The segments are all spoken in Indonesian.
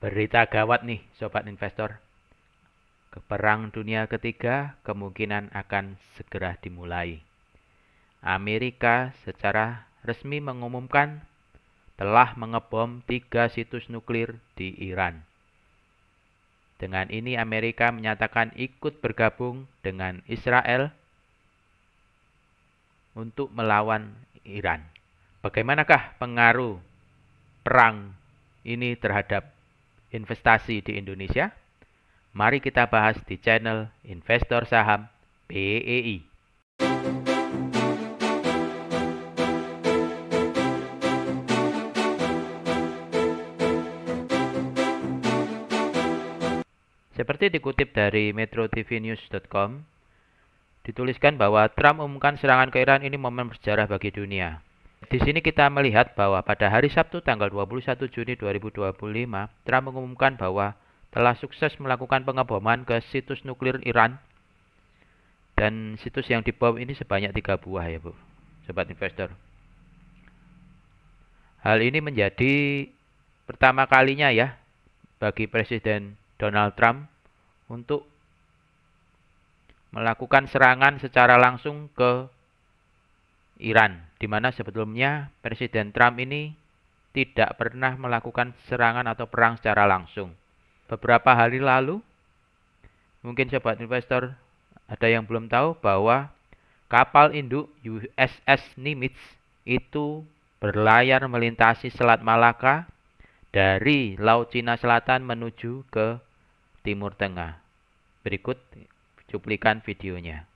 Berita gawat nih, sobat investor. Perang Dunia Ketiga kemungkinan akan segera dimulai. Amerika secara resmi mengumumkan telah mengebom 3 situs nuklir di Iran. Dengan ini Amerika menyatakan ikut bergabung dengan Israel untuk melawan Iran. Bagaimanakah pengaruh perang ini terhadap investasi di Indonesia? Mari kita bahas di channel Investor Saham BEI. Seperti dikutip dari metrotvnews.com, dituliskan bahwa Trump umumkan serangan ke Iran ini momen bersejarah bagi dunia. Di sini kita melihat bahwa pada hari Sabtu tanggal 21 Juni 2025, Trump mengumumkan bahwa telah sukses melakukan pengeboman ke situs nuklir Iran. Dan situs yang dibom ini sebanyak 3 buah ya Bu, sobat investor. Hal ini menjadi pertama kalinya ya bagi Presiden Donald Trump untuk melakukan serangan secara langsung ke Iran, di mana sebelumnya Presiden Trump ini tidak pernah melakukan serangan atau perang secara langsung. Beberapa hari lalu, mungkin sobat investor ada yang belum tahu bahwa kapal induk USS Nimitz itu berlayar melintasi Selat Malaka dari Laut Cina Selatan menuju ke Timur Tengah. Berikut cuplikan videonya.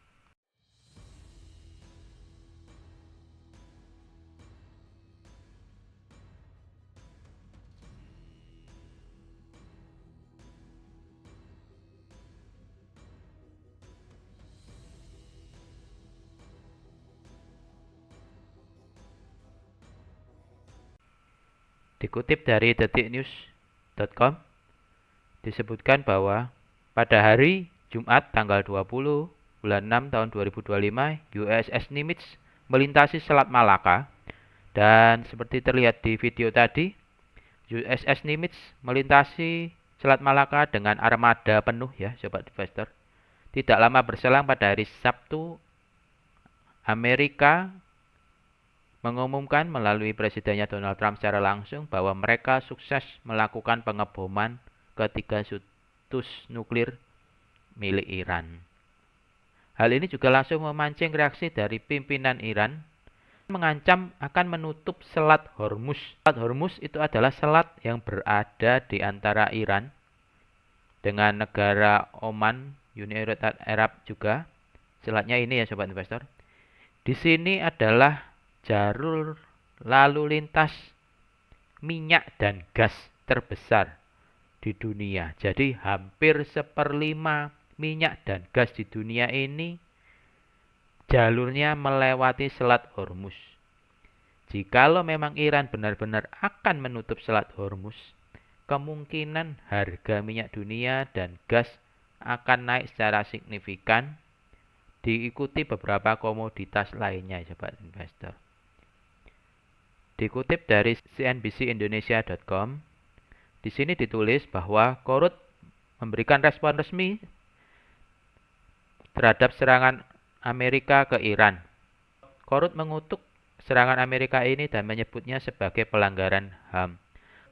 Dikutip dari detiknews.com, disebutkan bahwa pada hari Jumat tanggal 20 bulan 6 tahun 2025, USS Nimitz melintasi Selat Malaka. Dan seperti terlihat di video tadi, USS Nimitz melintasi Selat Malaka dengan armada penuh ya sobat investor. Tidak lama berselang pada hari Sabtu, Amerika mengumumkan melalui presidennya Donald Trump secara langsung bahwa mereka sukses melakukan pengeboman ke 3 situs nuklir milik Iran. Hal ini juga langsung memancing reaksi dari pimpinan Iran, mengancam akan menutup Selat Hormuz. Selat Hormuz itu adalah selat yang berada di antara Iran dengan negara Oman, Uni Emirat Arab juga. Selatnya ini ya sobat investor. Di sini adalah jalur lalu lintas minyak dan gas terbesar di dunia. Jadi hampir 1/5 minyak dan gas di dunia ini jalurnya melewati Selat Hormuz. Jikalau memang Iran benar-benar akan menutup Selat Hormuz, kemungkinan harga minyak dunia dan gas akan naik secara signifikan, diikuti beberapa komoditas lainnya sobat investor. Dikutip dari cnbcindonesia.com, di sini ditulis bahwa Korut memberikan respon resmi terhadap serangan Amerika ke Iran. Korut mengutuk serangan Amerika ini dan menyebutnya sebagai pelanggaran HAM.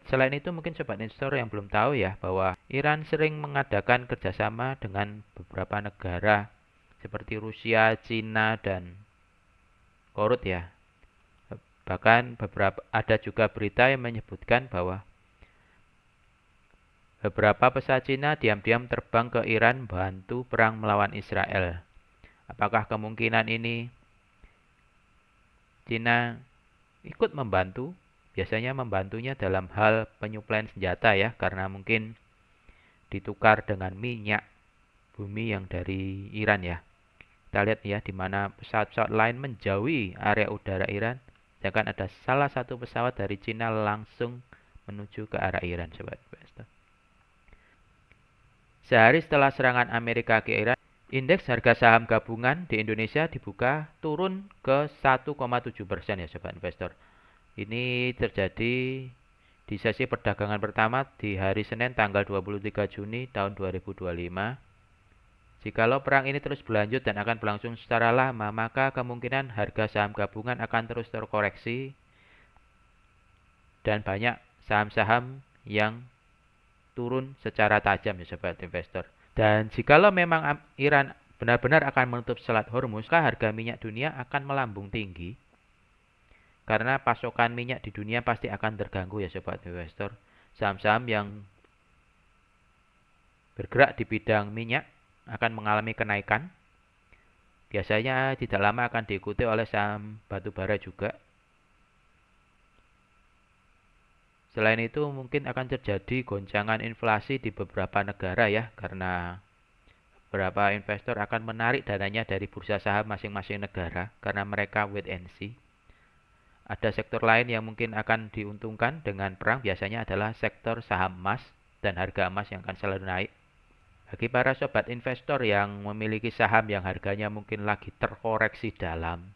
Selain itu mungkin sobat investor yang belum tahu ya bahwa Iran sering mengadakan kerjasama dengan beberapa negara seperti Rusia, Cina, dan Korut ya. Bahkan ada juga berita yang menyebutkan bahwa beberapa pesawat Cina diam-diam terbang ke Iran bantu perang melawan Israel. Apakah kemungkinan ini Cina ikut membantu? Biasanya membantunya dalam hal penyuplaian senjata ya, karena mungkin ditukar dengan minyak bumi yang dari Iran ya. Kita lihat ya di mana pesawat-pesawat lain menjauhi area udara Iran, sedangkan ada salah satu pesawat dari Cina langsung menuju ke arah Iran sobat investor. Sehari setelah serangan Amerika ke Iran, indeks harga saham gabungan di Indonesia dibuka turun ke 1,7% ya sobat investor. Ini terjadi di sesi perdagangan pertama di hari Senin tanggal 23 Juni tahun 2025. Jikalau perang ini terus berlanjut dan akan berlangsung secara lama, maka kemungkinan harga saham gabungan akan terus terkoreksi dan banyak saham-saham yang turun secara tajam ya sobat investor. Dan jikalau memang Iran benar-benar akan menutup Selat Hormuz, maka harga minyak dunia akan melambung tinggi karena pasokan minyak di dunia pasti akan terganggu ya sobat investor. Saham-saham yang bergerak di bidang minyak akan mengalami kenaikan. Biasanya tidak lama akan diikuti oleh saham batubara juga. Selain itu mungkin akan terjadi goncangan inflasi di beberapa negara ya, karena beberapa investor akan menarik dananya dari bursa saham masing-masing negara karena mereka wait and see. Ada sektor lain yang mungkin akan diuntungkan dengan perang, biasanya adalah sektor saham emas dan harga emas yang akan selalu naik. Bagi para sobat investor yang memiliki saham yang harganya mungkin lagi terkoreksi dalam,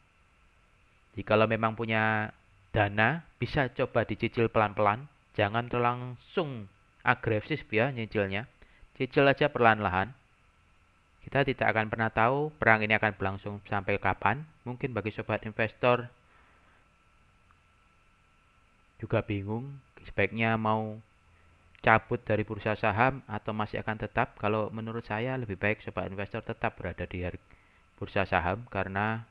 jikalau memang punya dana, bisa coba dicicil pelan-pelan. Jangan langsung agresif ya nyicilnya. Cicil aja perlahan-lahan. Kita tidak akan pernah tahu perang ini akan berlangsung sampai kapan. Mungkin bagi sobat investor juga bingung, sebaiknya mau cabut dari bursa saham atau masih akan tetap. Kalau menurut saya lebih baik sobat investor tetap berada di bursa saham, karena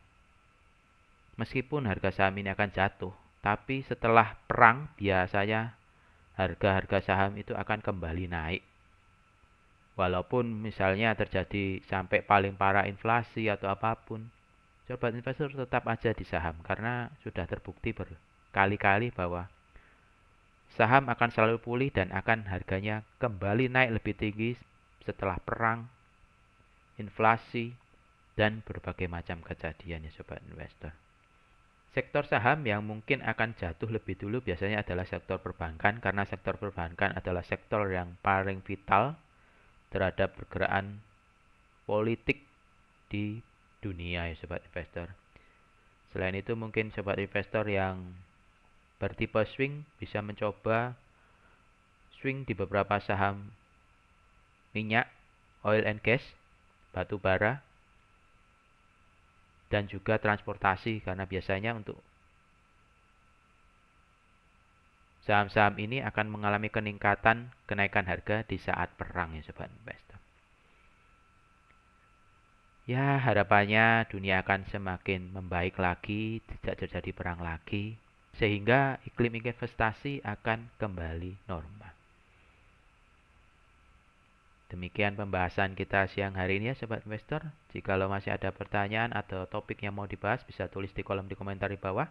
meskipun harga saham ini akan jatuh, tapi setelah perang biasanya harga-harga saham itu akan kembali naik. Walaupun misalnya terjadi sampai paling parah inflasi atau apapun, sobat investor tetap aja di saham karena sudah terbukti berkali-kali bahwa saham akan selalu pulih dan akan harganya kembali naik lebih tinggi setelah perang, inflasi, dan berbagai macam kejadian ya sobat investor. Sektor saham yang mungkin akan jatuh lebih dulu biasanya adalah sektor perbankan, karena sektor perbankan adalah sektor yang paling vital terhadap pergerakan politik di dunia ya sobat investor. Selain itu mungkin sobat investor yang bertipe swing bisa mencoba swing di beberapa saham minyak, oil and gas, batu bara, dan juga transportasi, karena biasanya untuk saham-saham ini akan mengalami kenaikan harga di saat perang ya sobat investor. Ya, harapannya dunia akan semakin membaik lagi, tidak terjadi perang lagi, sehingga iklim investasi akan kembali normal. Demikian pembahasan kita siang hari ini ya sobat investor. Jikalau masih ada pertanyaan atau topik yang mau dibahas, bisa tulis di kolom di komentar di bawah.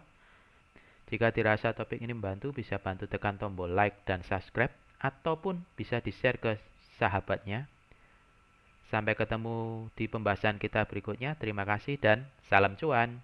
Jika dirasa topik ini membantu, bisa bantu tekan tombol like dan subscribe, ataupun bisa di-share ke sahabatnya. Sampai ketemu di pembahasan kita berikutnya. Terima kasih dan salam cuan.